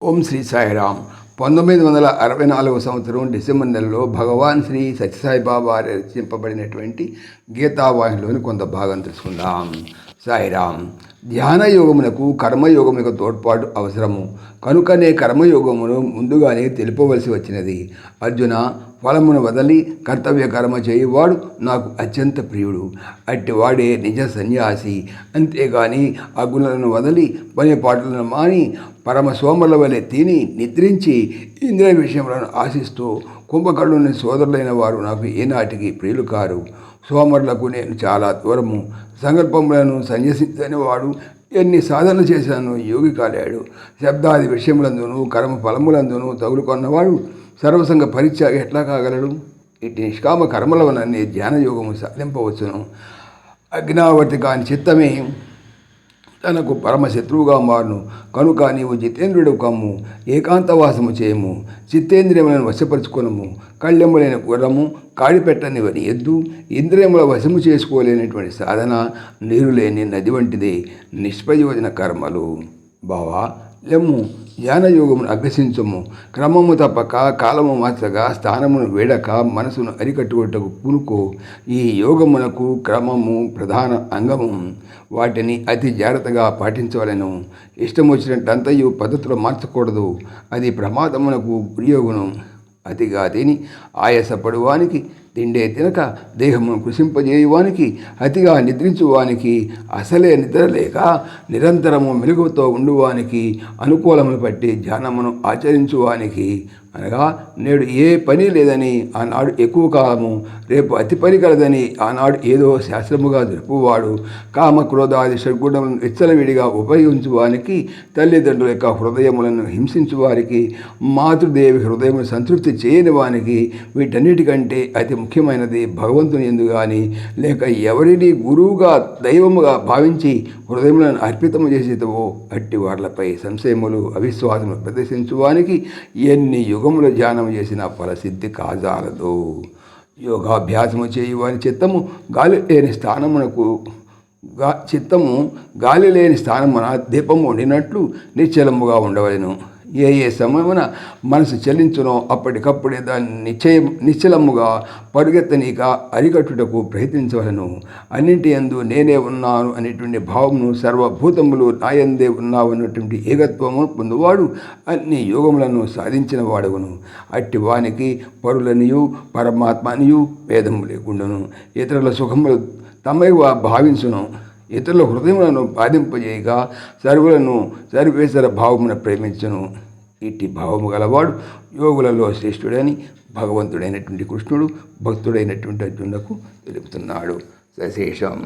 ఓం శ్రీ సాయిరామ్. 1964 సంవత్సరం డిసెంబర్ నెలలో భగవాన్ శ్రీ సత్యసాయిబాబా రచింపబడినటువంటి గీతావాహినిలోని కొంత భాగం తెలుసుకుందాం. సాయిరామ్. ధ్యాన యోగమునకు కర్మయోగమునకు తోడ్పాటు అవసరము కనుకనే కర్మయోగమును ముందుగానే తెలుపవలసి వచ్చినది. అర్జున, ఫలమును వదలి కర్తవ్య కర్మ చేయువాడు నాకు అత్యంత ప్రియుడు. అట్టివాడే నిజ సన్యాసి. అంతేగాని అగుణలను వదలి పని పాటలను మాని పరమ సోమరుల వలె తిని నిద్రించి ఇంద్రియ విషయములను ఆశిస్తూ కుంభకర్ణుని సోదరులైన వారు నాకు ఏనాటికి ప్రియులు కారు. సోమరులకు నేను చాలా దూరము. సంకల్పములను సన్యసించని వాడు ఎన్ని సాధనలు చేశానో యోగి కాలేడు. శబ్దాది విషయములందును కర్మ ఫలములందును తగులుకొన్నవాడు సర్వసంగ పరిత్యాగ ఎట్లా కాగలడు? ఇటు నిష్కామ కర్మల వలనే ధ్యానయోగము సాధింపవచ్చును. అజ్ఞావర్తి కాని చిత్తమే తనకు పరమశత్రువుగా మారును. కనుక నీవు జితేంద్రుడు కమ్ము, ఏకాంతవాసము చేయము, చిత్తేంద్రియములను వశపరుచుకొనము. కళ్ళెములైన గుర్రము, కాడిపెట్టనివని ఎద్దు, ఇంద్రియముల వశము చేసుకోలేనటువంటి సాధన నీరు లేని నది వంటిదే నిష్ప్రయోజన కర్మలు. బావా, లెమ్ము, ధ్యానయోగమును అభ్యసించము. క్రమము తప్పక కాలము మార్చగా స్థానమును వేడక మనసును అరికట్టుకొట్టకు పూనుకో. ఈ యోగమునకు క్రమము ప్రధాన అంగము. వాటిని అతి జాగ్రత్తగా పాటించవలెను. ఇష్టం వచ్చినట్టంతయు పద్ధతులు మార్చకూడదు. అది ప్రమాదమునకు గురియగును. అతిగా తిని ఆయాసపడువానికి, తిండే తినక దేహమును కృషింపజేయువానికి, అతిగా నిద్రించువానికి, అసలే నిద్రలేక నిరంతరము మెలుగుతో ఉండువానికి, అనుకూలమును బట్టి ధ్యానమును ఆచరించువానికి, అనగా నేడు ఏ పని లేదని ఆనాడు ఎక్కువ కాలము, రేపు అతి పని కలదని ఆనాడు ఏదో శాస్త్రముగా జరుపువాడు, కామక్రోధాది షడ్గుణములను విచ్చలవిడిగా ఉపయోగించువానికి, తల్లిదండ్రుల యొక్క హృదయములను హింసించువారికి, మాతృదేవి హృదయమును సంతృప్తి చేయని వానికి, వీటన్నిటికంటే అతి ముఖ్యమైనది భగవంతుని యందు కానీ లేక ఎవరిని గురువుగా దైవముగా భావించి హృదయములను అర్పితము చేసేతవో అట్టి వాళ్లపై సంశయములు అవిశ్వాసములు ప్రదర్శించువానికి ఎన్ని యుగముల ధ్యానం చేసిన ఫలసిద్ధి కాజాలదు. యోగాభ్యాసము చేయువాని చిత్తము గాలి లేని స్థానమునకు గాలి లేని స్థానమున దీపము ఉండినట్లు నిశ్చలముగా ఉండవలెను. ఏ సమయమున మనసు చెల్లించునో అప్పటికప్పుడే దాన్ని నిశ్చలముగా పరుగెత్తనీక అరికట్టుటకు ప్రయత్నించవలను. అన్నింటి యందు నేనే ఉన్నాను అనేటువంటి భావమును, సర్వభూతములు నాయందే ఉన్నావు అన్నటువంటి ఏకత్వము పొందువాడు అన్ని యోగములను సాధించిన వాడవును. అట్టి వానికి పరులనియు పరమాత్మనియు భేదము లేకుండాను. ఇతరుల సుఖములు తమగా భావించును. ఇతరుల హృదయములను బాధింపజేయగా సర్వులను సర్వేశ్వర భావమును ప్రేమించును. ఇట్టి భావము గలవాడు యోగులలో శ్రేష్ఠుడని భగవంతుడైనటువంటి కృష్ణుడు భక్తుడైనటువంటి అర్జునులకు తెలుపుతున్నాడు. సశేషం.